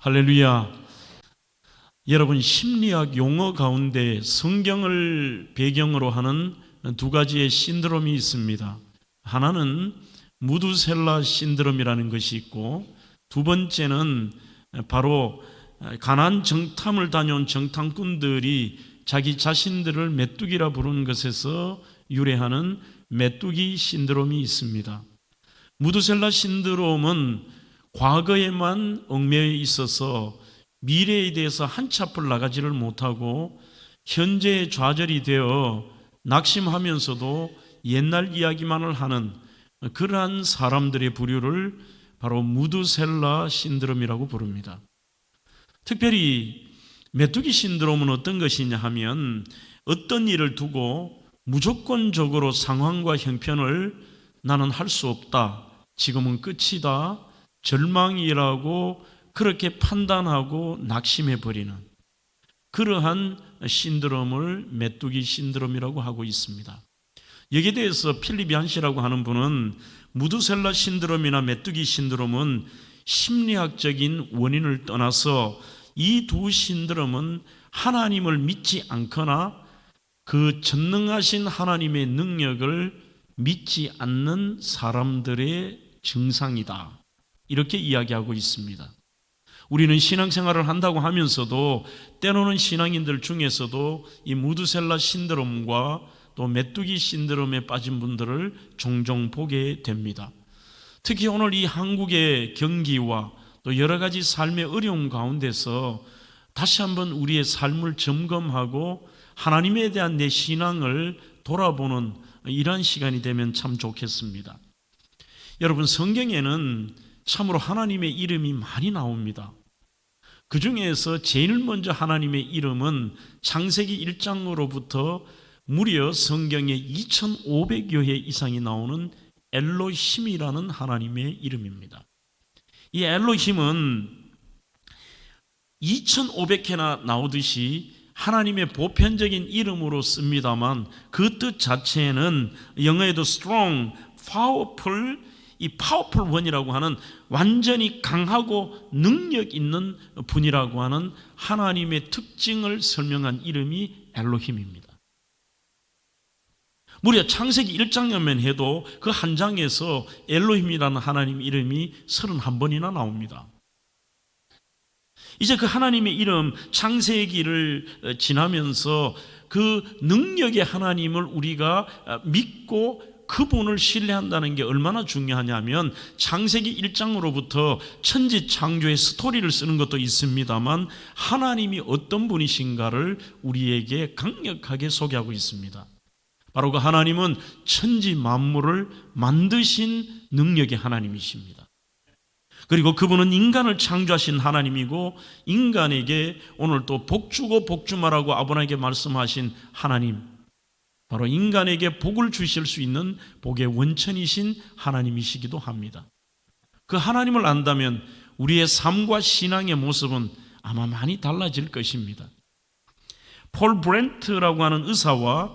할렐루야. 여러분, 심리학 용어 가운데 성경을 배경으로 하는 두 가지의 신드롬이 있습니다. 하나는 무드셀라 신드롬이라는 것이 있고, 두 번째는 바로 가나안 정탐을 다녀온 정탐꾼들이 자기 자신들을 메뚜기라 부르는 것에서 유래하는 메뚜기 신드롬이 있습니다. 무드셀라 신드롬은 과거에만 얽매여 있어서 미래에 대해서 한치 앞을 나가지를 못하고 현재에 좌절이 되어 낙심하면서도 옛날 이야기만을 하는 그러한 사람들의 부류를 바로 무드셀라 신드롬이라고 부릅니다. 특별히 메뚜기 신드롬은 어떤 것이냐 하면, 어떤 일을 두고 무조건적으로 상황과 형편을 나는 할 수 없다, 지금은 끝이다, 절망이라고 그렇게 판단하고 낙심해 버리는 그러한 신드롬을 메뚜기 신드롬이라고 하고 있습니다. 여기에 대해서 필립 얀시라고 하는 분은 무드셀라 신드롬이나 메뚜기 신드롬은 심리학적인 원인을 떠나서 이 두 신드롬은 하나님을 믿지 않거나 그 전능하신 하나님의 능력을 믿지 않는 사람들의 증상이다, 이렇게 이야기하고 있습니다. 우리는 신앙생활을 한다고 하면서도 때로는 신앙인들 중에서도 이 무드셀라 신드롬과 또 메뚜기 신드롬에 빠진 분들을 종종 보게 됩니다. 특히 오늘 이 한국의 경기와 또 여러 가지 삶의 어려움 가운데서 다시 한번 우리의 삶을 점검하고 하나님에 대한 내 신앙을 돌아보는 이러한 시간이 되면 참 좋겠습니다. 여러분, 성경에는 참으로 하나님의 이름이 많이 나옵니다. 그 중에서 제일 먼저 하나님의 이름은 창세기 1장으로부터 무려 성경에 2500여 회 이상이 나오는 엘로힘이라는 하나님의 이름입니다. 이 엘로힘은 2500회나 나오듯이 하나님의 보편적인 이름으로 씁니다만, 그 뜻 자체는 영어에도 strong, powerful, 이 powerful one이라고 하는 완전히 강하고 능력 있는 분이라고 하는 하나님의 특징을 설명한 이름이 엘로힘입니다. 무려 창세기 1장이면 해도 그 한 장에서 엘로힘이라는 하나님 이름이 31번이나 나옵니다. 이제 그 하나님의 이름 창세기를 지나면서 그 능력의 하나님을 우리가 믿고 그분을 신뢰한다는 게 얼마나 중요하냐면, 창세기 1장으로부터 천지 창조의 스토리를 쓰는 것도 있습니다만 하나님이 어떤 분이신가를 우리에게 강력하게 소개하고 있습니다. 바로 그 하나님은 천지 만물을 만드신 능력의 하나님이십니다. 그리고 그분은 인간을 창조하신 하나님이고, 인간에게 오늘 또 복주고 복주마라고 아브라함에게 말씀하신 하나님, 바로 인간에게 복을 주실 수 있는 복의 원천이신 하나님이시기도 합니다. 그 하나님을 안다면 우리의 삶과 신앙의 모습은 아마 많이 달라질 것입니다. 폴 브렌트라고 하는 의사와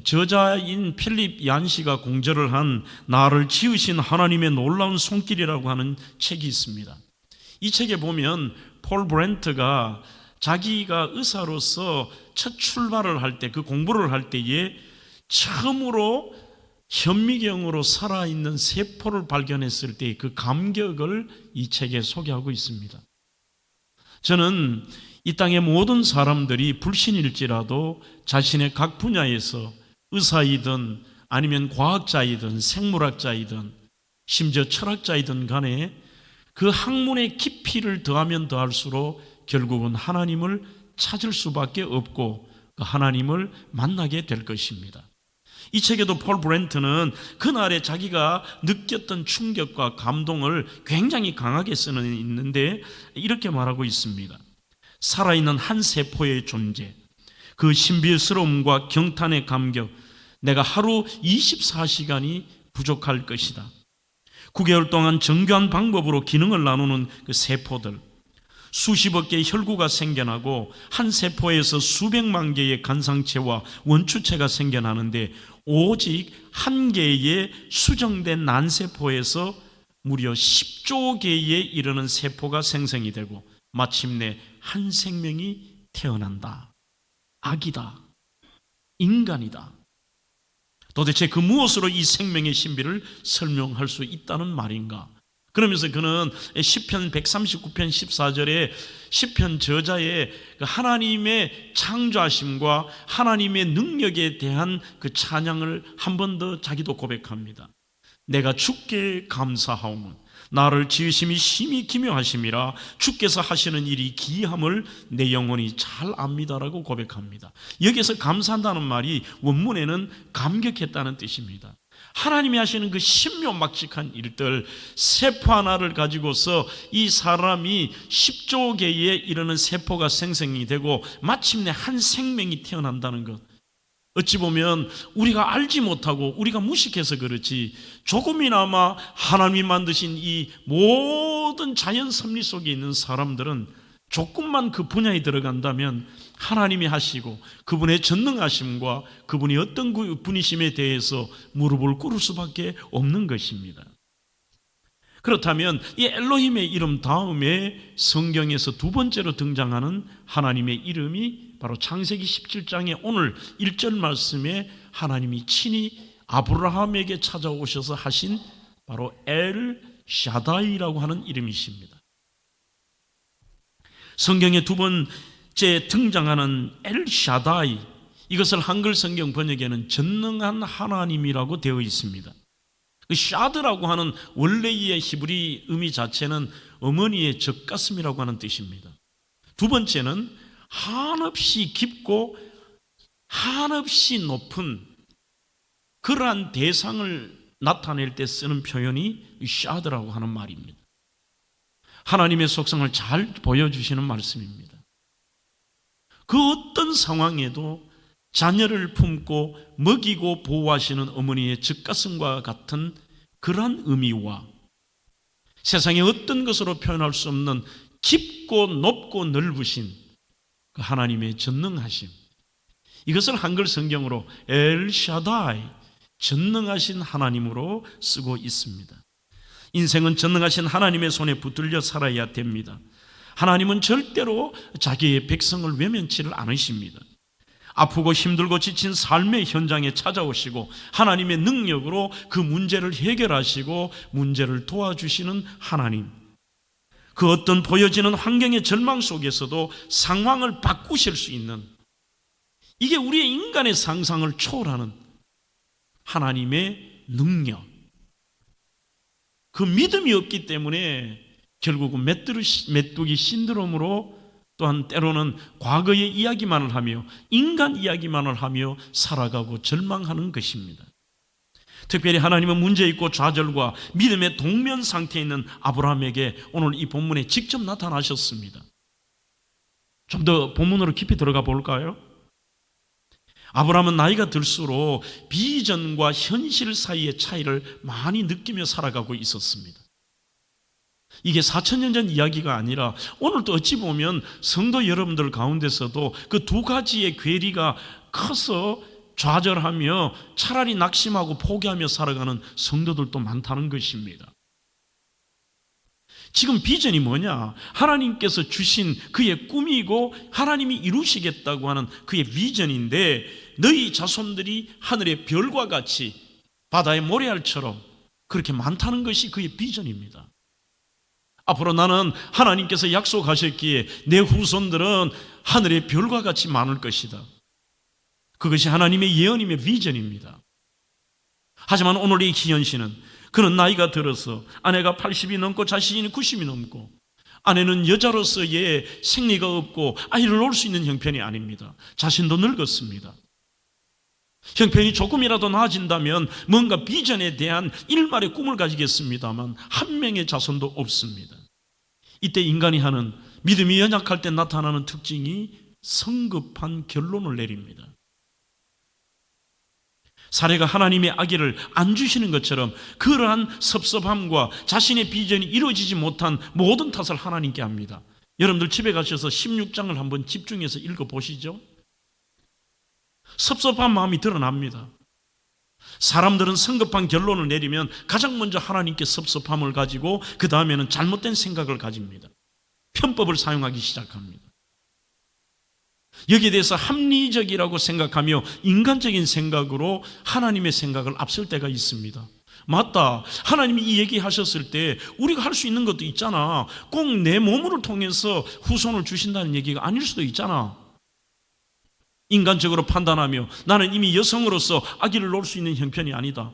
저자인 필립 얀시가 공저를 한 나를 지으신 하나님의 놀라운 손길이라고 하는 책이 있습니다. 이 책에 보면 폴 브렌트가 자기가 의사로서 첫 출발을 할 때, 그 공부를 할 때에 처음으로 현미경으로 살아있는 세포를 발견했을 때의 그 감격을 이 책에 소개하고 있습니다. 저는 이 땅의 모든 사람들이 불신일지라도 자신의 각 분야에서 의사이든 아니면 과학자이든 생물학자이든 심지어 철학자이든 간에 그 학문의 깊이를 더하면 더할수록 결국은 하나님을 찾을 수밖에 없고 그 하나님을 만나게 될 것입니다. 이 책에도 폴 브렌트는 그날에 자기가 느꼈던 충격과 감동을 굉장히 강하게 쓰는 있는데 이렇게 말하고 있습니다. 살아있는 한 세포의 존재, 그 신비스러움과 경탄의 감격, 내가 하루 24시간이 부족할 것이다. 9개월 동안 정교한 방법으로 기능을 나누는 그 세포들, 수십억 개의 혈구가 생겨나고 한 세포에서 수백만 개의 간상체와 원추체가 생겨나는데, 오직 한 개의 수정된 난세포에서 무려 10조 개에 이르는 세포가 생성이 되고, 마침내 한 생명이 태어난다. 악이다. 인간이다. 도대체 그 무엇으로 이 생명의 신비를 설명할 수 있다는 말인가? 그러면서 그는 시편 139편 14절에 시편 저자의 그 하나님의 창조하심과 하나님의 능력에 대한 그 찬양을 한 번 더 자기도 고백합니다. 내가 주께 감사하오면 나를 지으심이 심히 기묘하심이라 주께서 하시는 일이 기이함을 내 영혼이 잘 압니다라고 고백합니다. 여기서 감사한다는 말이 원문에는 감격했다는 뜻입니다. 하나님이 하시는 그 신묘막측한 일들, 세포 하나를 가지고서 이 사람이 10조 개에 이르는 세포가 생성이 되고 마침내 한 생명이 태어난다는 것, 어찌 보면 우리가 알지 못하고 우리가 무식해서 그렇지 조금이나마 하나님이 만드신 이 모든 자연 섭리 속에 있는 사람들은 조금만 그 분야에 들어간다면 하나님이 하시고 그분의 전능하심과 그분이 어떤 분이심에 대해서 무릎을 꿇을 수밖에 없는 것입니다. 그렇다면 이 엘로힘의 이름 다음에 성경에서 두 번째로 등장하는 하나님의 이름이 바로 창세기 17장의 오늘 1절 말씀에 하나님이 친히 아브라함에게 찾아오셔서 하신 바로 엘 샤다이라고 하는 이름이십니다. 성경의 두 번째 등장하는 엘 샤다이, 이것을 한글 성경 번역에는 전능한 하나님이라고 되어 있습니다. 그 샤드라고 하는 원래의 히브리 의미 자체는 어머니의 젖가슴이라고 하는 뜻입니다. 두 번째는 한없이 깊고 한없이 높은 그러한 대상을 나타낼 때 쓰는 표현이 샤드라고 하는 말입니다. 하나님의 속성을 잘 보여주시는 말씀입니다. 그 어떤 상황에도 자녀를 품고 먹이고 보호하시는 어머니의 젖가슴과 같은 그러한 의미와 세상의 어떤 것으로 표현할 수 없는 깊고 높고 넓으신 그 하나님의 전능하심, 이것을 한글 성경으로 엘샤다이, 전능하신 하나님으로 쓰고 있습니다. 인생은 전능하신 하나님의 손에 붙들려 살아야 됩니다. 하나님은 절대로 자기의 백성을 외면치를 않으십니다. 아프고 힘들고 지친 삶의 현장에 찾아오시고 하나님의 능력으로 그 문제를 해결하시고 문제를 도와주시는 하나님, 그 어떤 보여지는 환경의 절망 속에서도 상황을 바꾸실 수 있는, 이게 우리의 인간의 상상을 초월하는 하나님의 능력, 그 믿음이 없기 때문에 결국은 메뚜기 신드롬으로 또한 때로는 과거의 이야기만을 하며 인간 이야기만을 하며 살아가고 절망하는 것입니다. 특별히 하나님은 문제있고 좌절과 믿음의 동면 상태에 있는 아브라함에게 오늘 이 본문에 직접 나타나셨습니다. 좀 더 본문으로 깊이 들어가 볼까요? 아브라함은 나이가 들수록 비전과 현실 사이의 차이를 많이 느끼며 살아가고 있었습니다. 이게 4,000년 전 이야기가 아니라 오늘도 어찌 보면 성도 여러분들 가운데서도 그 두 가지의 괴리가 커서 좌절하며 차라리 낙심하고 포기하며 살아가는 성도들도 많다는 것입니다. 지금 비전이 뭐냐? 하나님께서 주신 그의 꿈이고 하나님이 이루시겠다고 하는 그의 비전인데, 너희 자손들이 하늘의 별과 같이 바다의 모래알처럼 그렇게 많다는 것이 그의 비전입니다. 앞으로 나는 하나님께서 약속하셨기에 내 후손들은 하늘의 별과 같이 많을 것이다. 그것이 하나님의 예언임의 비전입니다. 하지만 오늘 이 기현 씨는, 그는 나이가 들어서 아내가 80이 넘고 자신이 90이 넘고, 아내는 여자로서의 생리가 없고 아이를 놓을 수 있는 형편이 아닙니다. 자신도 늙었습니다. 형편이 조금이라도 나아진다면 뭔가 비전에 대한 일말의 꿈을 가지겠습니다만 한 명의 자손도 없습니다. 이때 인간이 하는, 믿음이 연약할 때 나타나는 특징이 성급한 결론을 내립니다. 사례가 하나님의 아기를 안 주시는 것처럼 그러한 섭섭함과 자신의 비전이 이루어지지 못한 모든 탓을 하나님께 합니다. 여러분들 집에 가셔서 16장을 한번 집중해서 읽어보시죠. 섭섭한 마음이 드러납니다. 사람들은 성급한 결론을 내리면 가장 먼저 하나님께 섭섭함을 가지고 그 다음에는 잘못된 생각을 가집니다. 편법을 사용하기 시작합니다. 여기에 대해서 합리적이라고 생각하며 인간적인 생각으로 하나님의 생각을 앞설 때가 있습니다. 맞다. 하나님이 이 얘기하셨을 때 우리가 할 수 있는 것도 있잖아. 꼭 내 몸을 통해서 후손을 주신다는 얘기가 아닐 수도 있잖아. 인간적으로 판단하며 나는 이미 여성으로서 아기를 놓을 수 있는 형편이 아니다.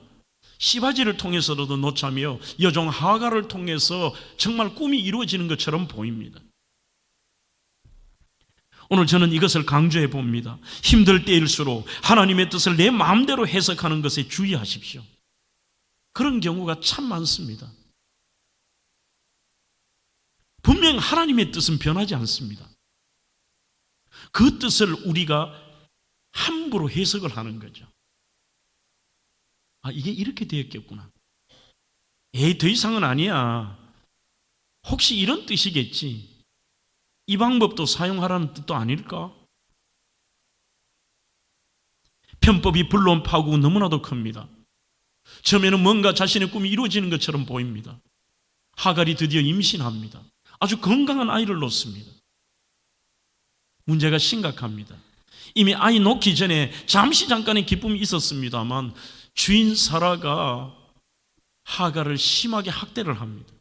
시바지를 통해서라도 놓자며 여종 하가를 통해서 정말 꿈이 이루어지는 것처럼 보입니다. 오늘 저는 이것을 강조해 봅니다. 힘들 때일수록 하나님의 뜻을 내 마음대로 해석하는 것에 주의하십시오. 그런 경우가 참 많습니다. 분명 하나님의 뜻은 변하지 않습니다. 그 뜻을 우리가 함부로 해석을 하는 거죠. 아, 이게 이렇게 되었겠구나. 에이, 더 이상은 아니야. 혹시 이런 뜻이겠지. 이 방법도 사용하라는 뜻도 아닐까? 편법이 불러온 파국은 너무나도 큽니다. 처음에는 뭔가 자신의 꿈이 이루어지는 것처럼 보입니다. 하갈이 드디어 임신합니다. 아주 건강한 아이를 놓습니다. 문제가 심각합니다. 이미 아이 놓기 전에 잠깐의 기쁨이 있었습니다만 주인 사라가 하갈을 심하게 학대를 합니다.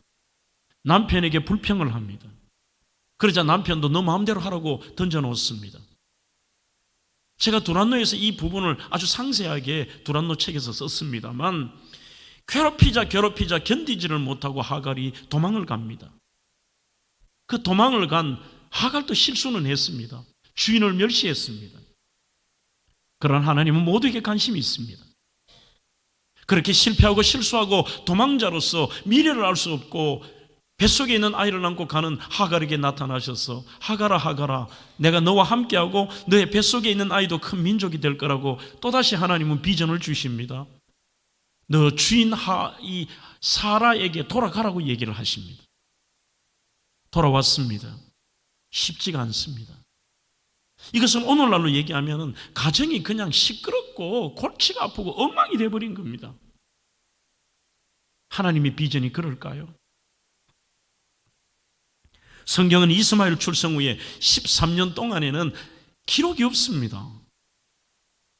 남편에게 불평을 합니다. 그러자 남편도 너 마음대로 하라고 던져놓습니다. 제가 두란노에서 이 부분을 아주 상세하게 두란노 책에서 썼습니다만 괴롭히자 견디지를 못하고 하갈이 도망을 갑니다. 그 도망을 간 하갈도 실수는 했습니다. 주인을 멸시했습니다. 그러나 하나님은 모두에게 관심이 있습니다. 그렇게 실패하고 실수하고 도망자로서 미래를 알 수 없고 뱃속에 있는 아이를 안고 가는 하갈에게 나타나셔서 하갈아 내가 너와 함께하고 너의 뱃속에 있는 아이도 큰 민족이 될 거라고 또다시 하나님은 비전을 주십니다. 너 주인 이 사라에게 돌아가라고 얘기를 하십니다. 돌아왔습니다. 쉽지가 않습니다. 이것은 오늘날로 얘기하면 가정이 그냥 시끄럽고 골치가 아프고 엉망이 돼버린 겁니다. 하나님의 비전이 그럴까요? 성경은 이스마엘 출생 후에 13년 동안에는 기록이 없습니다.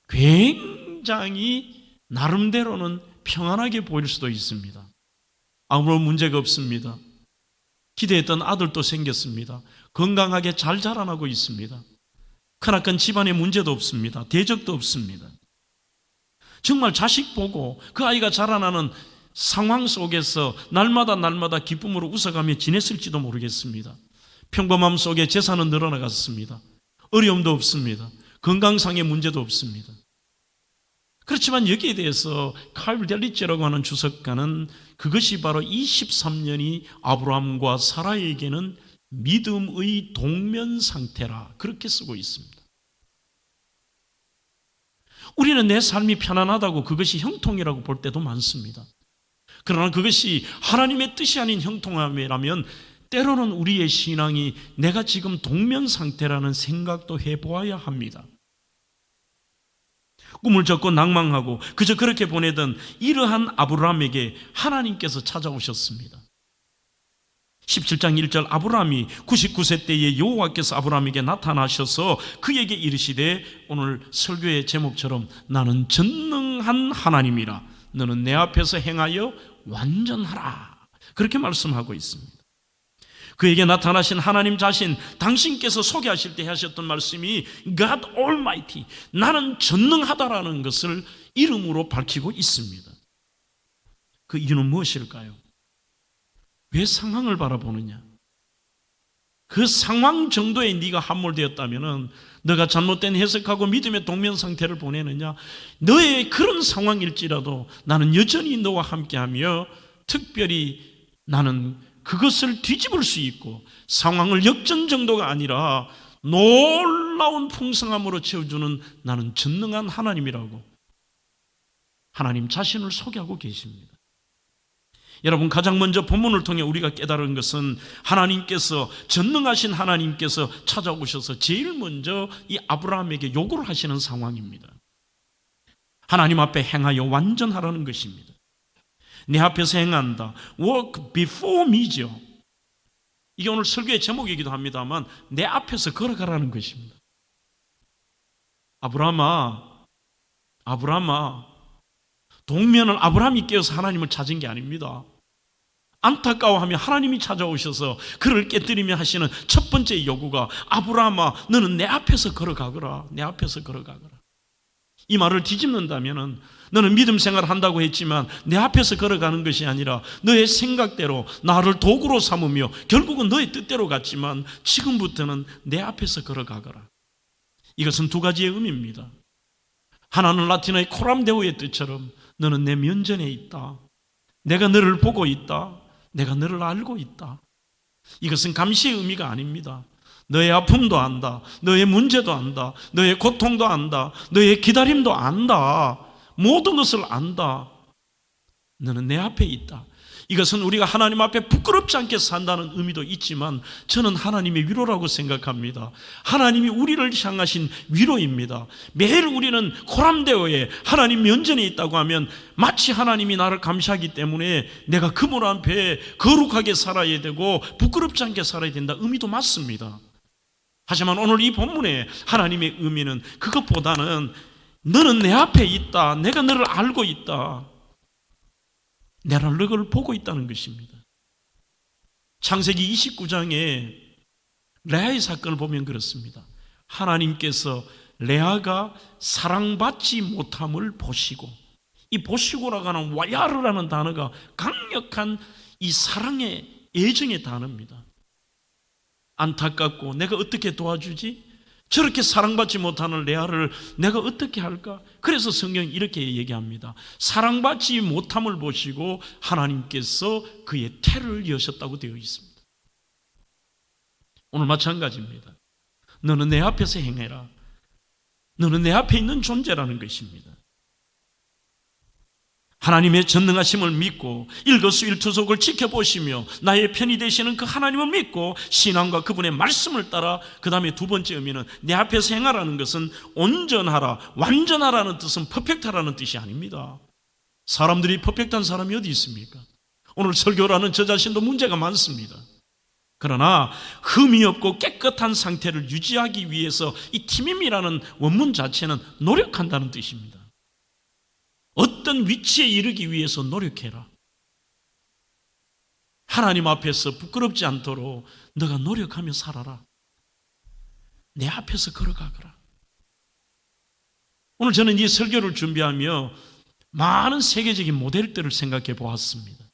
굉장히 나름대로는 평안하게 보일 수도 있습니다. 아무런 문제가 없습니다. 기대했던 아들도 생겼습니다. 건강하게 잘 자라나고 있습니다. 크나큰 집안에 문제도 없습니다. 대적도 없습니다. 정말 자식 보고 그 아이가 자라나는 상황 속에서 날마다 기쁨으로 웃어가며 지냈을지도 모르겠습니다. 평범함 속에 재산은 늘어나갔습니다. 어려움도 없습니다. 건강상의 문제도 없습니다. 그렇지만 여기에 대해서 칼 델리체라고 하는 주석가는 그것이 바로 23년이 아브라함과 사라에게는 믿음의 동면 상태라 그렇게 쓰고 있습니다. 우리는 내 삶이 편안하다고 그것이 형통이라고 볼 때도 많습니다. 그러나 그것이 하나님의 뜻이 아닌 형통함이라면 때로는 우리의 신앙이 내가 지금 동면 상태라는 생각도 해보아야 합니다. 꿈을 젓고 낭망하고 그저 그렇게 보내던 이러한 아브라함에게 하나님께서 찾아오셨습니다. 17장 1절 아브라함이 99세 때에 여호와께서 아브라함에게 나타나셔서 그에게 이르시되 오늘 설교의 제목처럼 나는 전능한 하나님이라 너는 내 앞에서 행하여 완전하라 그렇게 말씀하고 있습니다. 그에게 나타나신 하나님 자신 당신께서 소개하실 때 하셨던 말씀이 God Almighty 나는 전능하다라는 것을 이름으로 밝히고 있습니다. 그 이유는 무엇일까요? 왜 상황을 바라보느냐? 그 상황 정도에 네가 함몰되었다면 너가 잘못된 해석하고 믿음의 동면 상태를 보내느냐? 너의 그런 상황일지라도 나는 여전히 너와 함께하며 특별히 나는 그것을 뒤집을 수 있고 상황을 역전 정도가 아니라 놀라운 풍성함으로 채워주는 나는 전능한 하나님이라고 하나님 자신을 소개하고 계십니다. 여러분 가장 먼저 본문을 통해 우리가 깨달은 것은 하나님께서 전능하신 하나님께서 찾아오셔서 제일 먼저 이 아브라함에게 요구를 하시는 상황입니다. 하나님 앞에 행하여 완전하라는 것입니다. 내 앞에서 행한다. Walk before me죠. 이게 오늘 설교의 제목이기도 합니다만 내 앞에서 걸어가라는 것입니다. 아브라함아, 동면을 아브라함이 깨어서 하나님을 찾은 게 아닙니다. 안타까워하며 하나님이 찾아오셔서 그를 깨뜨리며 하시는 첫 번째 요구가 아브라함아, 너는 내 앞에서 걸어가거라. 내 앞에서 걸어가거라. 이 말을 뒤집는다면 너는 믿음 생활을 한다고 했지만 내 앞에서 걸어가는 것이 아니라 너의 생각대로 나를 도구로 삼으며 결국은 너의 뜻대로 갔지만 지금부터는 내 앞에서 걸어가거라. 이것은 두 가지의 의미입니다. 하나는 라틴어의 코람데오의 뜻처럼 너는 내 면전에 있다. 내가 너를 보고 있다. 내가 너를 알고 있다. 이것은 감시의 의미가 아닙니다. 너의 아픔도 안다. 너의 문제도 안다. 너의 고통도 안다. 너의 기다림도 안다. 모든 것을 안다. 너는 내 앞에 있다. 이것은 우리가 하나님 앞에 부끄럽지 않게 산다는 의미도 있지만 저는 하나님의 위로라고 생각합니다. 하나님이 우리를 향하신 위로입니다. 매일 우리는 코람데오에 하나님 면전에 있다고 하면 마치 하나님이 나를 감시하기 때문에 내가 그분 앞에 거룩하게 살아야 되고 부끄럽지 않게 살아야 된다 의미도 맞습니다. 하지만 오늘 이 본문의 하나님의 의미는 그것보다는 너는 내 앞에 있다. 내가 너를 알고 있다. 내가 너를 보고 있다는 것입니다. 창세기 29장에 레아의 사건을 보면 그렇습니다. 하나님께서 레아가 사랑받지 못함을 보시고, 이 보시고라고 하는 와야르라는 단어가 강력한 이 사랑의 애정의 단어입니다. 안타깝고 내가 어떻게 도와주지? 저렇게 사랑받지 못하는 레아를 내가 어떻게 할까? 그래서 성경이 이렇게 얘기합니다. 사랑받지 못함을 보시고 하나님께서 그의 태를 여셨다고 되어 있습니다. 오늘 마찬가지입니다. 너는 내 앞에서 행해라. 너는 내 앞에 있는 존재라는 것입니다. 하나님의 전능하심을 믿고 일거수일투족을 지켜보시며 나의 편이 되시는 그 하나님을 믿고 신앙과 그분의 말씀을 따라, 그 다음에 두 번째 의미는 내 앞에서 행하라는 것은 온전하라, 완전하라는 뜻은 퍼펙트하라는 뜻이 아닙니다. 사람들이 퍼펙트한 사람이 어디 있습니까? 오늘 설교라는 저 자신도 문제가 많습니다. 그러나 흠이 없고 깨끗한 상태를 유지하기 위해서 이 팀임이라는 원문 자체는 노력한다는 뜻입니다. 어떤 위치에 이르기 위해서 노력해라. 하나님 앞에서 부끄럽지 않도록 너가 노력하며 살아라. 내 앞에서 걸어가거라. 오늘 저는 이 설교를 준비하며 많은 세계적인 모델들을 생각해 보았습니다.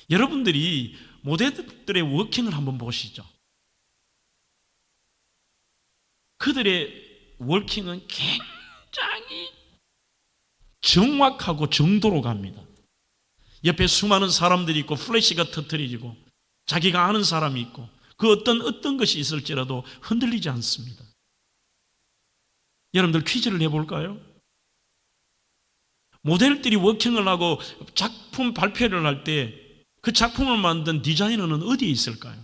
여러분들이 모델들의 워킹을 한번 보시죠. 그들의 워킹은 굉장히 정확하고 정도로 갑니다. 옆에 수많은 사람들이 있고 플래시가 터뜨리고 자기가 아는 사람이 있고 그 어떤 것이 있을지라도 흔들리지 않습니다. 여러분들 퀴즈를 해볼까요? 모델들이 워킹을 하고 작품 발표를 할 때 그 작품을 만든 디자이너는 어디에 있을까요?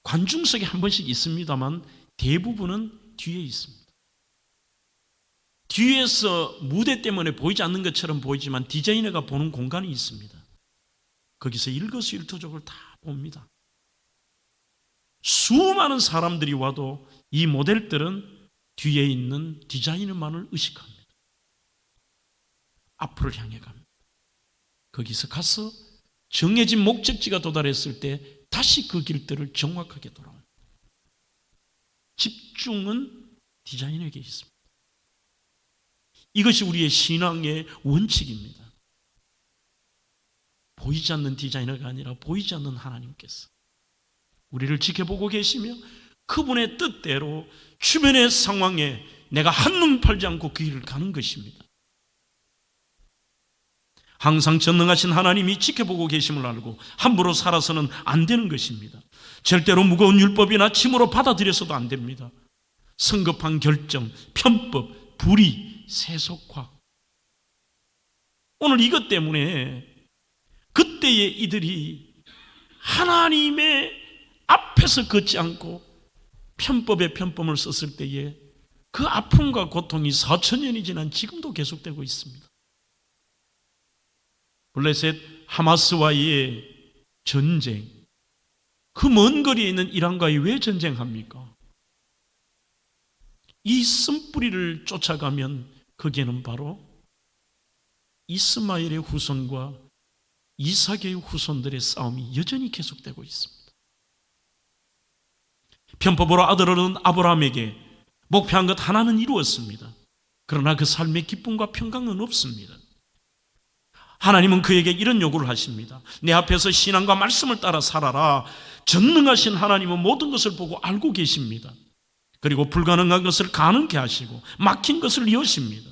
관중석에 한 번씩 있습니다만 대부분은 뒤에 있습니다. 뒤에서 무대 때문에 보이지 않는 것처럼 보이지만 디자이너가 보는 공간이 있습니다. 거기서 일거수일투족을 다 봅니다. 수많은 사람들이 와도 이 모델들은 뒤에 있는 디자이너만을 의식합니다. 앞으로 향해 갑니다. 거기서 가서 정해진 목적지가 도달했을 때 다시 그 길들을 정확하게 돌아옵니다. 집중은 디자이너에게 있습니다. 이것이 우리의 신앙의 원칙입니다. 보이지 않는 디자이너가 아니라 보이지 않는 하나님께서 우리를 지켜보고 계시며 그분의 뜻대로 주변의 상황에 내가 한눈 팔지 않고 그 길을 가는 것입니다. 항상 전능하신 하나님이 지켜보고 계심을 알고 함부로 살아서는 안 되는 것입니다. 절대로 무거운 율법이나 침으로 받아들여서도 안 됩니다. 성급한 결정, 편법, 불의, 세속화. 오늘 이것 때문에 그때의 이들이 하나님의 앞에서 걷지 않고 편법에 편법을 썼을 때에 그 아픔과 고통이 4,000년이 지난 지금도 계속되고 있습니다. 블레셋 하마스와의 전쟁, 그 먼 거리에 있는 이란과의 왜 전쟁합니까? 이 쓴뿌리를 쫓아가면 거기에는 바로 이스마엘의 후손과 이삭의 후손들의 싸움이 여전히 계속되고 있습니다. 편법으로 아들을 얻은 아브라함에게 목표한 것 하나는 이루었습니다. 그러나 그 삶의 기쁨과 평강은 없습니다. 하나님은 그에게 이런 요구를 하십니다. 내 앞에서 신앙과 말씀을 따라 살아라. 전능하신 하나님은 모든 것을 보고 알고 계십니다. 그리고 불가능한 것을 가능케 하시고 막힌 것을 여십니다.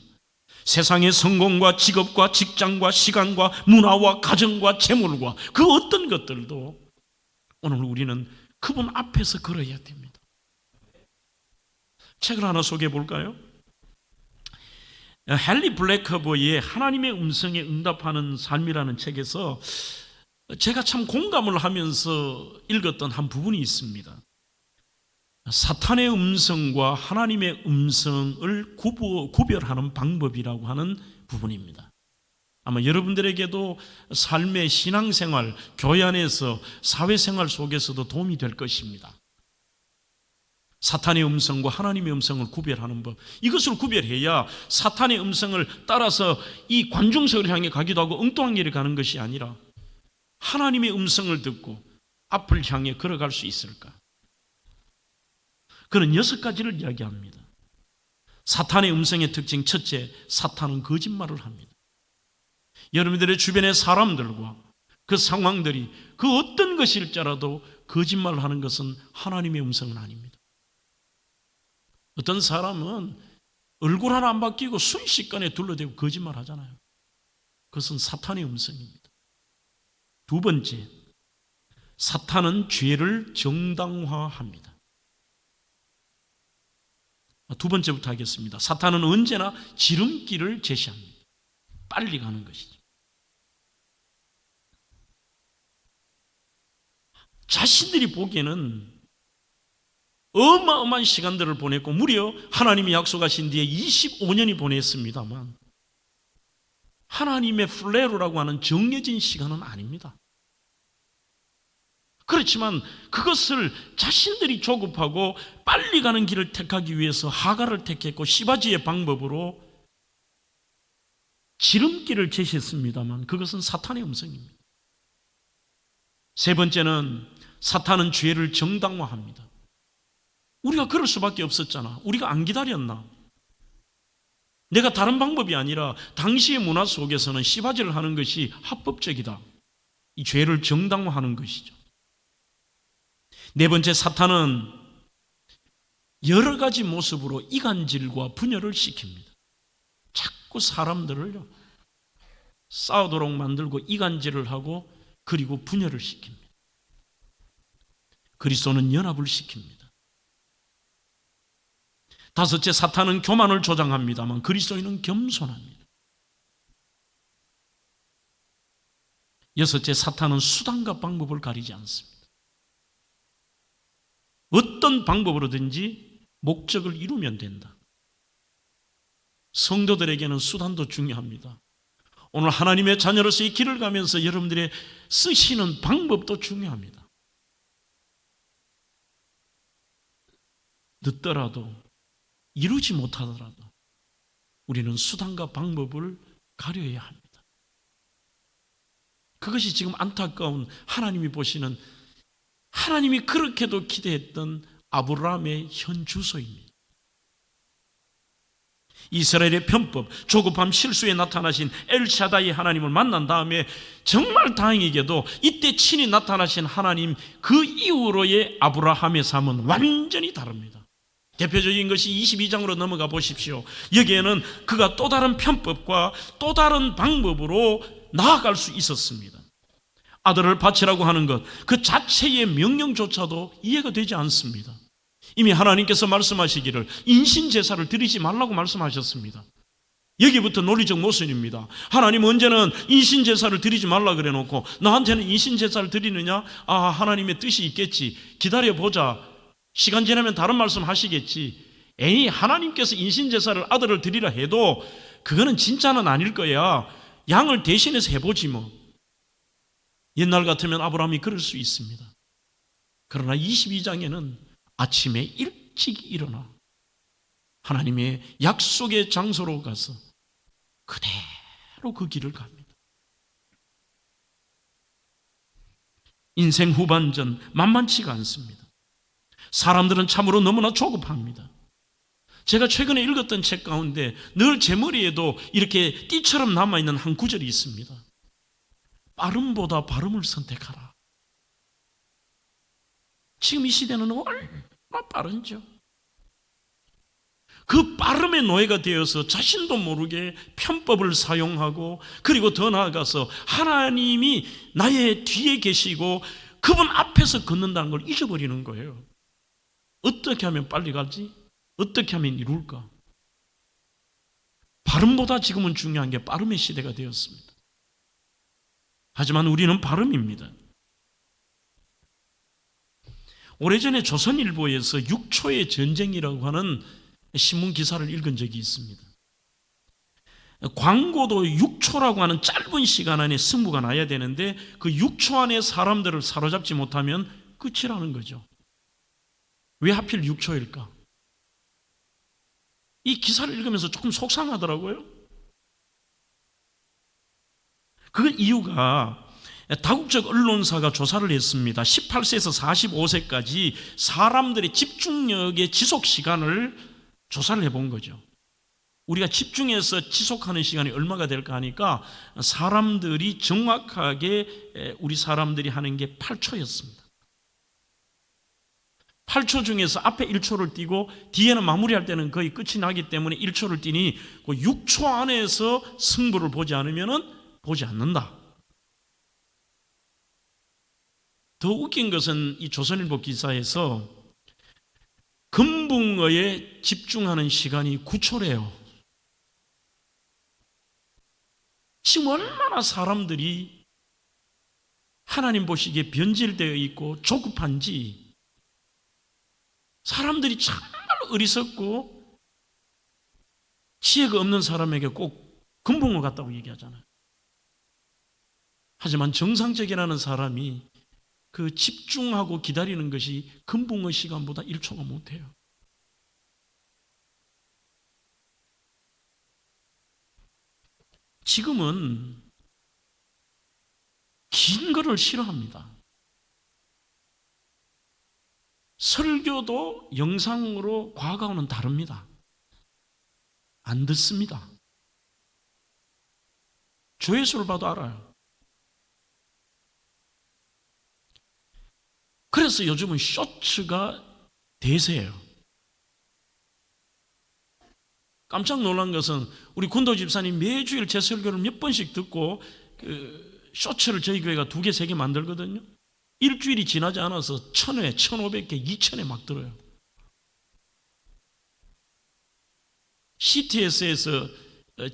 세상의 성공과 직업과 직장과 시간과 문화와 가정과 재물과 그 어떤 것들도 오늘 우리는 그분 앞에서 걸어야 됩니다. 책을 하나 소개해 볼까요? 헨리 블랙허버의 하나님의 음성에 응답하는 삶이라는 책에서 제가 참 공감을 하면서 읽었던 한 부분이 있습니다. 사탄의 음성과 하나님의 음성을 구별하는 방법이라고 하는 부분입니다. 아마 여러분들에게도 삶의 신앙생활, 교회 안에서 사회생활 속에서도 도움이 될 것입니다. 사탄의 음성과 하나님의 음성을 구별하는 법, 이것을 구별해야 사탄의 음성을 따라서 이 관중석을 향해 가기도 하고 엉뚱한 길을 가는 것이 아니라 하나님의 음성을 듣고 앞을 향해 걸어갈 수 있을까? 그는 6가지를 이야기합니다. 사탄의 음성의 특징 첫째, 사탄은 거짓말을 합니다. 여러분들의 주변의 사람들과 그 상황들이 그 어떤 것일지라도 거짓말을 하는 것은 하나님의 음성은 아닙니다. 어떤 사람은 얼굴 하나 안 바뀌고 순식간에 둘러대고 거짓말 하잖아요. 그것은 사탄의 음성입니다. 두 번째, 사탄은 죄를 정당화합니다. 두 번째부터 하겠습니다. 사탄은 언제나 지름길을 제시합니다. 빨리 가는 것이죠. 자신들이 보기에는 어마어마한 시간들을 보냈고 무려 하나님이 약속하신 뒤에 25년이 보냈습니다만 하나님의 플레로라고 하는 정해진 시간은 아닙니다. 그렇지만 그것을 자신들이 조급하고 빨리 가는 길을 택하기 위해서 하갈을 택했고 시바지의 방법으로 지름길을 제시했습니다만 그것은 사탄의 음성입니다. 세 번째는 사탄은 죄를 정당화합니다. 우리가 그럴 수밖에 없었잖아. 우리가 안 기다렸나? 내가 다른 방법이 아니라 당시의 문화 속에서는 시바지를 하는 것이 합법적이다. 이 죄를 정당화하는 것이죠. 네 번째, 사탄은 여러 가지 모습으로 이간질과 분열을 시킵니다. 자꾸 사람들을 싸우도록 만들고 이간질을 하고 그리고 분열을 시킵니다. 그리스도는 연합을 시킵니다. 다섯째, 사탄은 교만을 조장합니다만 그리스도인은 겸손합니다. 여섯째, 사탄은 수단과 방법을 가리지 않습니다. 어떤 방법으로든지 목적을 이루면 된다. 성도들에게는 수단도 중요합니다. 오늘 하나님의 자녀로서의 길을 가면서 여러분들의 쓰시는 방법도 중요합니다. 늦더라도 이루지 못하더라도 우리는 수단과 방법을 가려야 합니다. 그것이 지금 안타까운 하나님이 보시는 하나님이 그렇게도 기대했던 아브라함의 현 주소입니다. 이스라엘의 편법, 조급함, 실수에 나타나신 엘샤다이 하나님을 만난 다음에 정말 다행이게도 이때 친히 나타나신 하나님 그 이후로의 아브라함의 삶은 완전히 다릅니다. 대표적인 것이 22장으로 넘어가 보십시오. 여기에는 그가 또 다른 편법과 또 다른 방법으로 나아갈 수 있었습니다. 아들을 바치라고 하는 것, 그 자체의 명령조차도 이해가 되지 않습니다. 이미 하나님께서 말씀하시기를 인신제사를 드리지 말라고 말씀하셨습니다. 여기부터 논리적 모순입니다. 하나님 언제는 인신제사를 드리지 말라 그래 놓고 나한테는 인신제사를 드리느냐? 아, 하나님의 뜻이 있겠지. 기다려보자. 시간 지나면 다른 말씀 하시겠지. 에이, 하나님께서 인신제사를 아들을 드리라 해도 그거는 진짜는 아닐 거야. 양을 대신해서 해보지 뭐. 옛날 같으면 아브라함이 그럴 수 있습니다. 그러나 22장에는 아침에 일찍 일어나 하나님의 약속의 장소로 가서 그대로 그 길을 갑니다. 인생 후반전 만만치가 않습니다. 사람들은 참으로 너무나 조급합니다. 제가 최근에 읽었던 책 가운데 늘 제 머리에도 이렇게 띠처럼 남아있는 한 구절이 있습니다. 빠름보다 발음을 선택하라. 지금 이 시대는 얼마나 빠른지요. 그 빠름의 노예가 되어서 자신도 모르게 편법을 사용하고, 그리고 더 나아가서 하나님이 나의 뒤에 계시고 그분 앞에서 걷는다는 걸 잊어버리는 거예요. 어떻게 하면 빨리 가지? 어떻게 하면 이룰까? 발음보다 지금은 중요한 게 빠름의 시대가 되었습니다. 하지만 우리는 발음입니다. 오래전에 조선일보에서 6초의 전쟁이라고 하는 신문 기사를 읽은 적이 있습니다. 광고도 6초라고 하는 짧은 시간 안에 승부가 나야 되는데 그 6초 안에 사람들을 사로잡지 못하면 끝이라는 거죠. 왜 하필 6초일까? 이 기사를 읽으면서 조금 속상하더라고요. 그 이유가 다국적 언론사가 조사를 했습니다. 18세에서 45세까지 사람들의 집중력의 지속 시간을 조사를 해본 거죠. 우리가 집중해서 지속하는 시간이 얼마가 될까 하니까 사람들이 정확하게 우리 사람들이 하는 게 8초였습니다. 8초 중에서 앞에 1초를 띄고 뒤에는 마무리할 때는 거의 끝이 나기 때문에 1초를 띄니 그 6초 안에서 승부를 보지 않으면 보지 않는다. 더 웃긴 것은 이 조선일보 기사에서 금붕어에 집중하는 시간이 9초래요. 지금 얼마나 사람들이 하나님 보시기에 변질되어 있고 조급한지, 사람들이 정말 어리석고 지혜가 없는 사람에게 꼭 금붕어 같다고 얘기하잖아요. 하지만 정상적이라는 사람이 그 집중하고 기다리는 것이 금붕어 시간보다 1초가 못해요. 지금은 긴 거를 싫어합니다. 설교도 영상으로 과거와는 다릅니다. 안 듣습니다. 조회수를 봐도 알아요. 그래서 요즘은 쇼츠가 대세예요. 깜짝 놀란 것은 우리 군도 집사님 매주일 제 설교를 몇 번씩 듣고 그 쇼츠를 저희 교회가 2개, 3개 만들거든요. 일주일이 지나지 않아서 1000회, 1500개, 2000회 막 들어요. CTS에서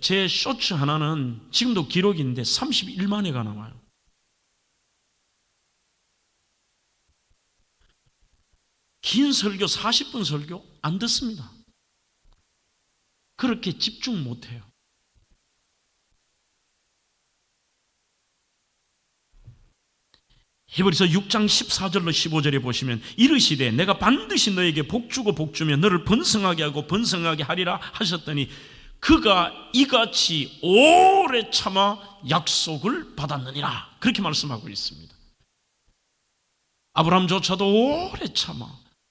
제 쇼츠 하나는 지금도 기록인데 31만 회가 나와요. 긴 설교, 40분 설교 안 듣습니다. 그렇게 집중 못해요. 히브리서 6장 14절로 15절에 보시면 이르시되 내가 반드시 너에게 복주고 복주며 너를 번성하게 하고 번성하게 하리라 하셨더니 그가 이같이 오래 참아 약속을 받았느니라. 그렇게 말씀하고 있습니다. 아브라함조차도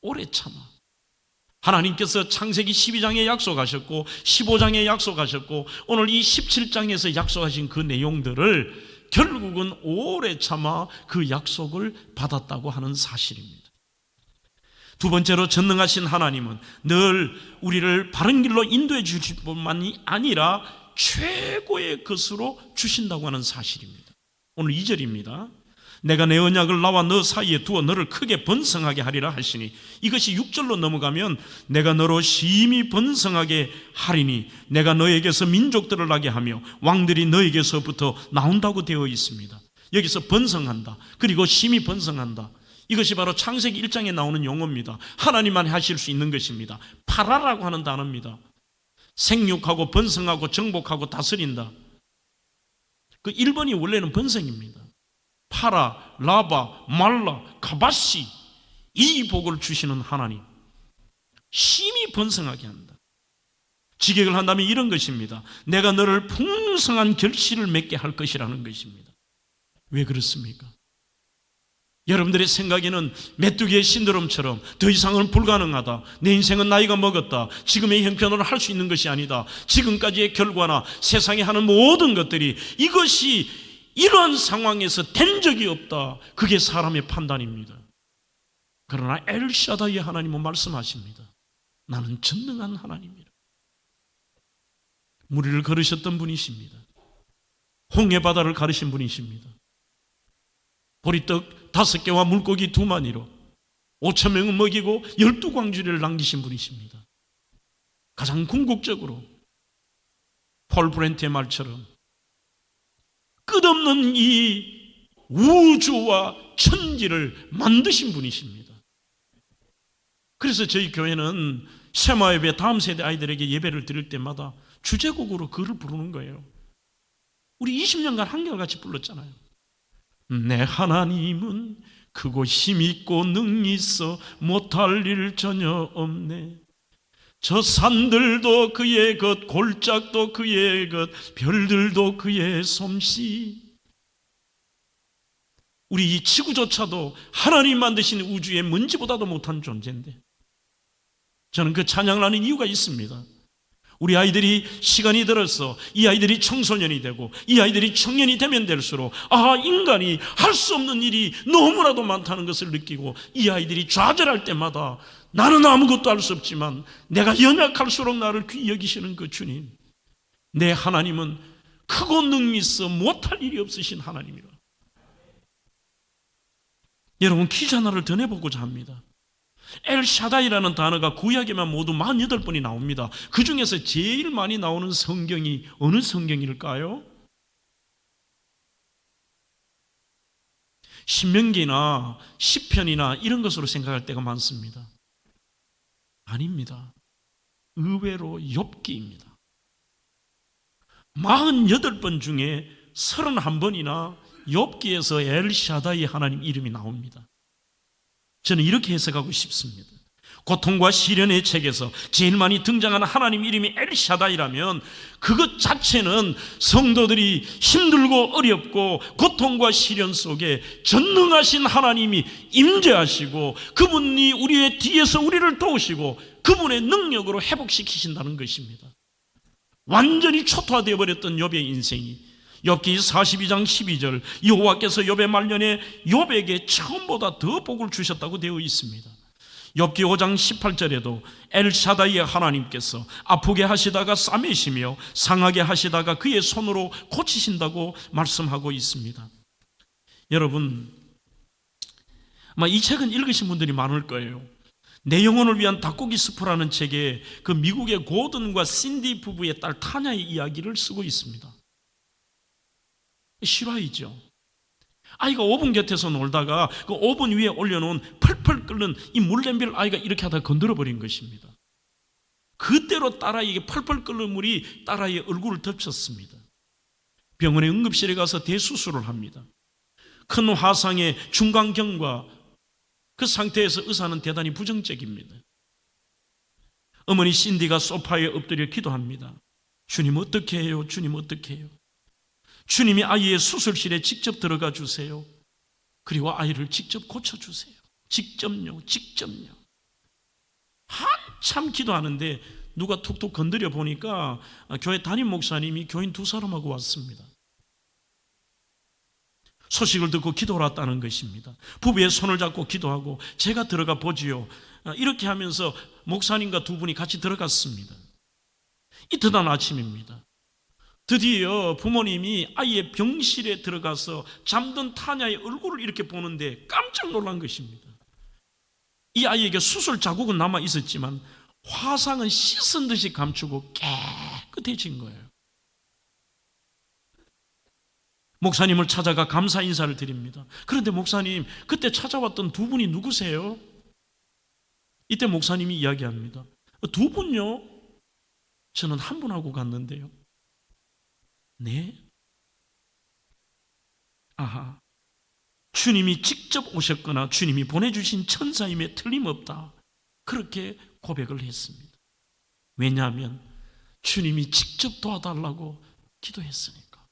오래 참아 하나님께서 창세기 12장에 약속하셨고 15장에 약속하셨고 오늘 이 17장에서 약속하신 그 내용들을 결국은 오래 참아 그 약속을 받았다고 하는 사실입니다. 두 번째로 전능하신 하나님은 늘 우리를 바른 길로 인도해 주실 뿐만이 아니라 최고의 것으로 주신다고 하는 사실입니다. 오늘 2절입니다. 내가 내 언약을 나와 너 사이에 두어 너를 크게 번성하게 하리라 하시니, 이것이 6절로 넘어가면 내가 너로 심히 번성하게 하리니 내가 너에게서 민족들을 나게 하며 왕들이 너에게서부터 나온다고 되어 있습니다. 여기서 번성한다, 그리고 심히 번성한다, 이것이 바로 창세기 1장에 나오는 용어입니다. 하나님만 하실 수 있는 것입니다. 파라라고 하는 단어입니다. 생육하고 번성하고 정복하고 다스린다. 그 1번이 원래는 번성입니다. 파라, 라바, 말라, 카바시, 이 복을 주시는 하나님, 심히 번성하게 한다. 직역을 한다면 이런 것입니다. 내가 너를 풍성한 결실을 맺게 할 것이라는 것입니다. 왜 그렇습니까? 여러분들의 생각에는 메뚜기의 신드롬처럼 더 이상은 불가능하다, 내 인생은 나이가 먹었다, 지금의 형편으로 할 수 있는 것이 아니다, 지금까지의 결과나 세상에 하는 모든 것들이 이것이 이러한 상황에서 된 적이 없다, 그게 사람의 판단입니다. 그러나 엘샤다이 하나님은 말씀하십니다. 나는 전능한 하나님이라. 무리를 걸으셨던 분이십니다. 홍해 바다를 가르신 분이십니다. 보리떡 5개와 물고기 2마리로 5,000명을 먹이고 12광주리를 남기신 분이십니다. 가장 궁극적으로 폴 브렌트의 말처럼 끝없는 이 우주와 천지를 만드신 분이십니다. 그래서 저희 교회는 세마예배 다음 세대 아이들에게 예배를 드릴 때마다 주제곡으로 그를 부르는 거예요. 우리 20년간 한결같이 불렀잖아요. 내 하나님은 크고 힘있고 능히 있어 못할 일 전혀 없네. 저 산들도 그의 것, 골짜기도 그의 것, 별들도 그의 솜씨. 우리 이 지구조차도 하나님 만드신 우주의 먼지보다도 못한 존재인데, 저는 그 찬양을 하는 이유가 있습니다. 우리 아이들이 시간이 들어서 이 아이들이 청소년이 되고 이 아이들이 청년이 되면 될수록 인간이 할 수 없는 일이 너무나도 많다는 것을 느끼고, 이 아이들이 좌절할 때마다 나는 아무것도 할 수 없지만 내가 연약할수록 나를 귀히 여기시는 그 주님, 내 하나님은 크고 능히 있어 못할 일이 없으신 하나님이라. 여러분, 퀴즈 하나를 더 내보고자 합니다. 엘샤다이라는 단어가 구약에만 모두 48번이 나옵니다. 그 중에서 제일 많이 나오는 성경이 어느 성경일까요? 신명기나 시편이나 이런 것으로 생각할 때가 많습니다. 아닙니다. 의외로 욥기입니다. 48번 중에 31번이나 욥기에서 엘샤다이 하나님 이름이 나옵니다. 저는 이렇게 해석하고 싶습니다. 고통과 시련의 책에서 제일 많이 등장하는 하나님 이름이 엘샤다이라면 그것 자체는 성도들이 힘들고 어렵고 고통과 시련 속에 전능하신 하나님이 임재하시고 그분이 우리의 뒤에서 우리를 도우시고 그분의 능력으로 회복시키신다는 것입니다. 완전히 초토화되어 버렸던 욥의 인생이 욥기 42장 12절, 여호와께서 욥의 말년에 욥에게 처음보다 더 복을 주셨다고 되어 있습니다. 욥기 5장 18절에도 엘샤다이의 하나님께서 아프게 하시다가 싸매시며 상하게 하시다가 그의 손으로 고치신다고 말씀하고 있습니다. 여러분, 아마 이 책은 읽으신 분들이 많을 거예요. 내 영혼을 위한 닭고기 스프라는 책에 그 미국의 고든과 신디 부부의 딸 타냐의 이야기를 쓰고 있습니다. 실화이죠. 아이가 오븐 곁에서 놀다가 그 오븐 위에 올려놓은 펄펄 끓는 이 물냄비를 아이가 이렇게 하다가 건드려 버린 것입니다. 그대로 딸아이에게 펄펄 끓는 물이 딸아이의 얼굴을 덮쳤습니다. 병원의 응급실에 가서 대수술을 합니다. 큰 화상의 중간경과 그 상태에서 의사는 대단히 부정적입니다. 어머니 신디가 소파에 엎드려 기도합니다. 주님 어떻게 해요? 주님 어떻게 해요? 주님이 아이의 수술실에 직접 들어가 주세요. 그리고 아이를 직접 고쳐주세요. 직접요. 한참 기도하는데 누가 툭툭 건드려 보니까 교회 담임 목사님이 교인 2사람하고 왔습니다. 소식을 듣고 기도를 왔다는 것입니다. 부부의 손을 잡고 기도하고 제가 들어가 보지요. 이렇게 하면서 목사님과 2분이 같이 들어갔습니다. 이튿날 아침입니다. 드디어 부모님이 아이의 병실에 들어가서 잠든 타냐의 얼굴을 이렇게 보는데 깜짝 놀란 것입니다. 이 아이에게 수술 자국은 남아 있었지만 화상은 씻은 듯이 감추고 깨끗해진 거예요. 목사님을 찾아가 감사 인사를 드립니다. 그런데 목사님, 그때 찾아왔던 2분이 누구세요? 이때 목사님이 이야기합니다. 2분요? 저는 1분하고 갔는데요. 네? 아하, 주님이 직접 오셨거나 주님이 보내주신 천사임에 틀림없다. 그렇게 고백을 했습니다. 왜냐하면 주님이 직접 도와달라고 기도했으니까.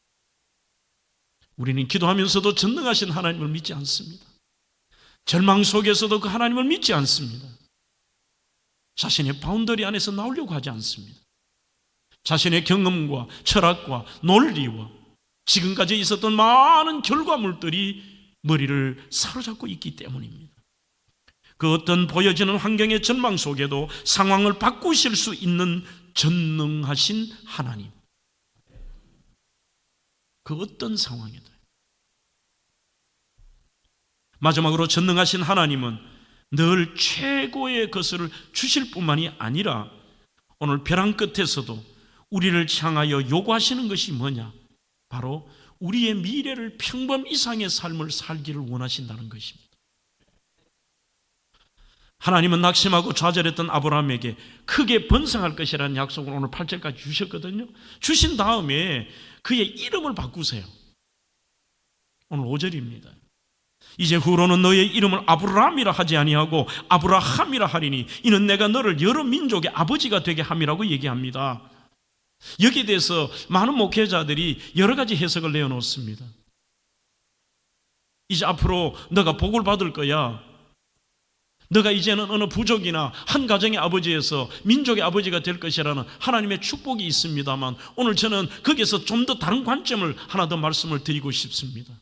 우리는 기도하면서도 전능하신 하나님을 믿지 않습니다. 절망 속에서도 그 하나님을 믿지 않습니다. 자신의 바운더리 안에서 나오려고 하지 않습니다. 자신의 경험과 철학과 논리와 지금까지 있었던 많은 결과물들이 머리를 사로잡고 있기 때문입니다. 그 어떤 보여지는 환경의 전망 속에도 상황을 바꾸실 수 있는 전능하신 하나님, 그 어떤 상황에도. 마지막으로 전능하신 하나님은 늘 최고의 것을 주실 뿐만이 아니라 오늘 벼랑 끝에서도 우리를 향하여 요구하시는 것이 뭐냐? 바로 우리의 미래를 평범 이상의 삶을 살기를 원하신다는 것입니다. 하나님은 낙심하고 좌절했던 아브라함에게 크게 번성할 것이라는 약속을 오늘 8절까지 주셨거든요. 주신 다음에 그의 이름을 바꾸세요. 오늘 5절입니다. 이제 후로는 너의 이름을 아브라함이라 하지 아니하고 아브라함이라 하리니 이는 내가 너를 여러 민족의 아버지가 되게 함이라고 얘기합니다. 여기에 대해서 많은 목회자들이 여러 가지 해석을 내어놓습니다. 이제 앞으로 너가 복을 받을 거야. 너가 이제는 어느 부족이나 한 가정의 아버지에서 민족의 아버지가 될 것이라는 하나님의 축복이 있습니다만, 오늘 저는 거기에서 좀 더 다른 관점을 하나 더 말씀을 드리고 싶습니다.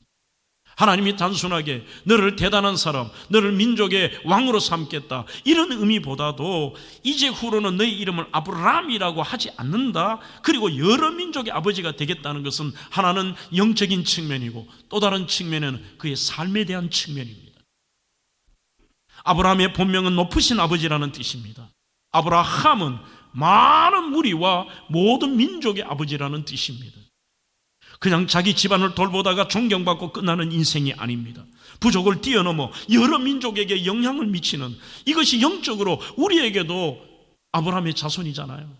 하나님이 단순하게 너를 대단한 사람, 너를 민족의 왕으로 삼겠다, 이런 의미보다도 이제 후로는 너의 이름을 아브라함이라고 하지 않는다. 그리고 여러 민족의 아버지가 되겠다는 것은 하나는 영적인 측면이고 또 다른 측면은 그의 삶에 대한 측면입니다. 아브라함의 본명은 높으신 아버지라는 뜻입니다. 아브라함은 많은 무리와 모든 민족의 아버지라는 뜻입니다. 그냥 자기 집안을 돌보다가 존경받고 끝나는 인생이 아닙니다. 부족을 뛰어넘어 여러 민족에게 영향을 미치는, 이것이 영적으로 우리에게도 아브라함의 자손이잖아요.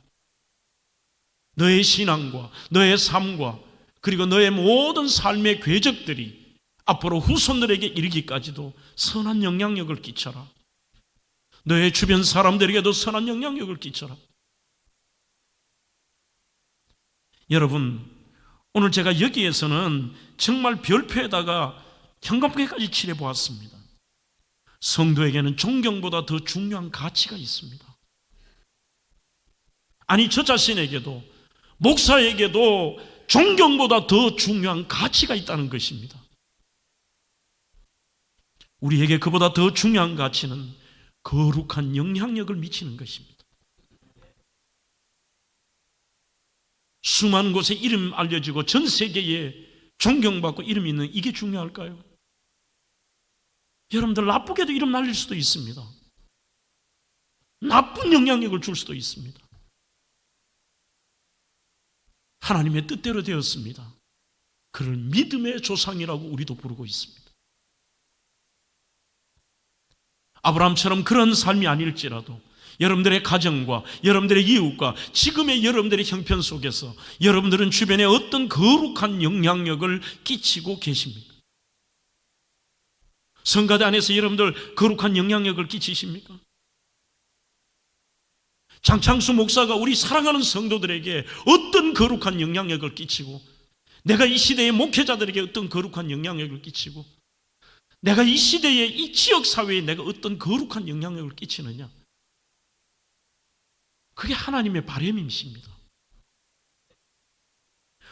너의 신앙과 너의 삶과 그리고 너의 모든 삶의 궤적들이 앞으로 후손들에게 이르기까지도 선한 영향력을 끼쳐라. 너의 주변 사람들에게도 선한 영향력을 끼쳐라. 여러분, 오늘 제가 여기에서는 정말 별표에다가 현관표까지 칠해보았습니다. 성도에게는 존경보다 더 중요한 가치가 있습니다. 아니, 저 자신에게도, 목사에게도 존경보다 더 중요한 가치가 있다는 것입니다. 우리에게 그보다 더 중요한 가치는 거룩한 영향력을 미치는 것입니다. 수많은 곳에 이름 알려지고 전 세계에 존경받고 이름이 있는 이게 중요할까요? 여러분들, 나쁘게도 이름 날릴 수도 있습니다. 나쁜 영향력을 줄 수도 있습니다. 하나님의 뜻대로 되었습니다. 그를 믿음의 조상이라고 우리도 부르고 있습니다. 아브라함처럼 그런 삶이 아닐지라도 여러분들의 가정과 여러분들의 이웃과 지금의 여러분들의 형편 속에서 여러분들은 주변에 어떤 거룩한 영향력을 끼치고 계십니까? 성가대 안에서 여러분들 거룩한 영향력을 끼치십니까? 장창수 목사가 우리 사랑하는 성도들에게 어떤 거룩한 영향력을 끼치고, 내가 이 시대의 목회자들에게 어떤 거룩한 영향력을 끼치고, 내가 이 시대의 이 지역사회에 내가 어떤 거룩한 영향력을 끼치느냐, 그게 하나님의 바람이십니다.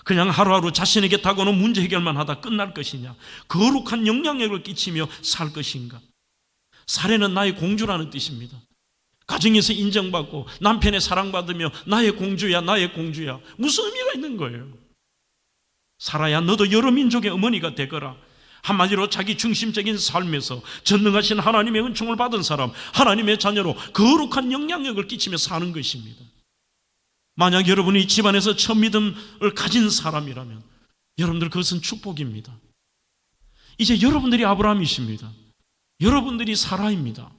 그냥 하루하루 자신에게 다가오는 문제 해결만 하다 끝날 것이냐, 거룩한 영향력을 끼치며 살 것인가. 사례는 나의 공주라는 뜻입니다. 가정에서 인정받고 남편의 사랑받으며 나의 공주야, 나의 공주야, 무슨 의미가 있는 거예요? 살아야 너도 여러 민족의 어머니가 되거라. 한마디로 자기 중심적인 삶에서 전능하신 하나님의 은총을 받은 사람, 하나님의 자녀로 거룩한 영향력을 끼치며 사는 것입니다. 만약 여러분이 집안에서 첫 믿음을 가진 사람이라면 여러분들, 그것은 축복입니다. 이제 여러분들이 아브라함이십니다. 여러분들이 사라입니다.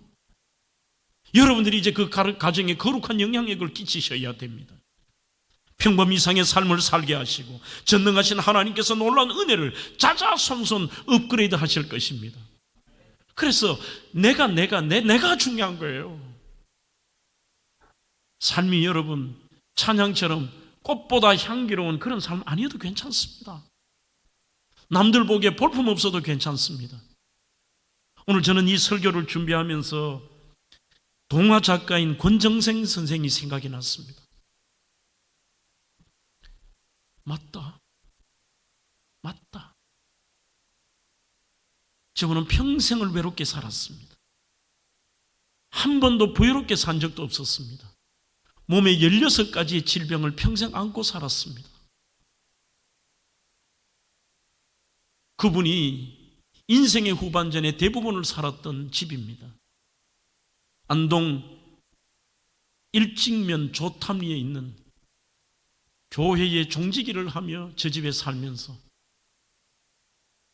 여러분들이 이제 그 가정에 거룩한 영향력을 끼치셔야 됩니다. 평범 이상의 삶을 살게 하시고 전능하신 하나님께서 놀라운 은혜를 자자손손 업그레이드 하실 것입니다. 그래서 내가 중요한 거예요. 삶이 여러분 찬양처럼 꽃보다 향기로운 그런 삶 아니어도 괜찮습니다. 남들 보기에 볼품 없어도 괜찮습니다. 오늘 저는 이 설교를 준비하면서 동화 작가인 권정생 선생이 생각이 났습니다. 맞다. 저분은 평생을 외롭게 살았습니다. 한 번도 부유롭게 산 적도 없었습니다. 몸에 16가지의 질병을 평생 안고 살았습니다. 그분이 인생의 후반전에 대부분을 살았던 집입니다. 안동 일직면 조탐리에 있는 교회의 종지기를 하며 저 집에 살면서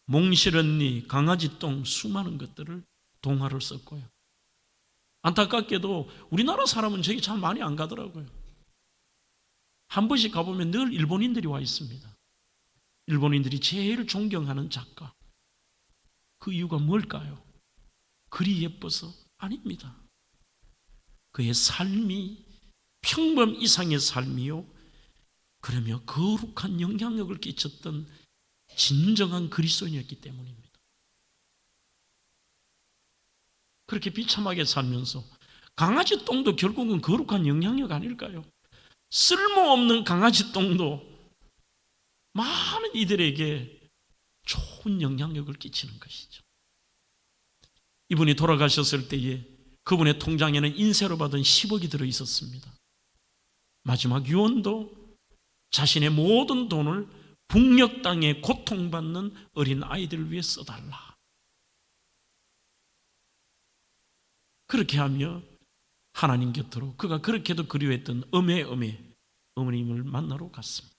몽실언니, 강아지똥 수많은 것들을 동화를 썼고요. 안타깝게도 우리나라 사람은 저기 참 많이 안 가더라고요. 한 번씩 가보면 늘 일본인들이 와 있습니다. 일본인들이 제일 존경하는 작가. 그 이유가 뭘까요? 글이 예뻐서? 아닙니다. 그의 삶이 평범 이상의 삶이요, 그러며 거룩한 영향력을 끼쳤던 진정한 그리스도인이었기 때문입니다. 그렇게 비참하게 살면서 강아지 똥도 결국은 거룩한 영향력 아닐까요? 쓸모없는 강아지 똥도 많은 이들에게 좋은 영향력을 끼치는 것이죠. 이분이 돌아가셨을 때에 그분의 통장에는 인세로 받은 10억이 들어 있었습니다. 마지막 유언도 자신의 모든 돈을 북녘 땅에 고통받는 어린 아이들을 위해 써달라. 그렇게 하며 하나님 곁으로 그가 그렇게도 그리워했던 어머님을 만나러 갔습니다.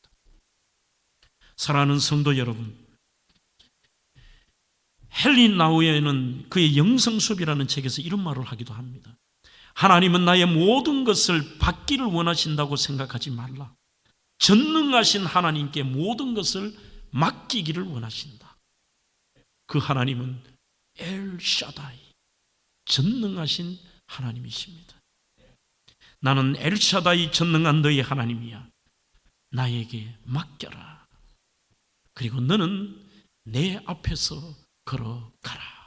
사랑하는 성도 여러분, 헨리 나우에는 그의 영성수업이라는 책에서 이런 말을 하기도 합니다. 하나님은 나의 모든 것을 받기를 원하신다고 생각하지 말라. 전능하신 하나님께 모든 것을 맡기기를 원하신다. 그 하나님은 엘샤다이, 전능하신 하나님이십니다. 나는 엘샤다이 전능한 너의 하나님이야. 나에게 맡겨라. 그리고 너는 내 앞에서 걸어가라.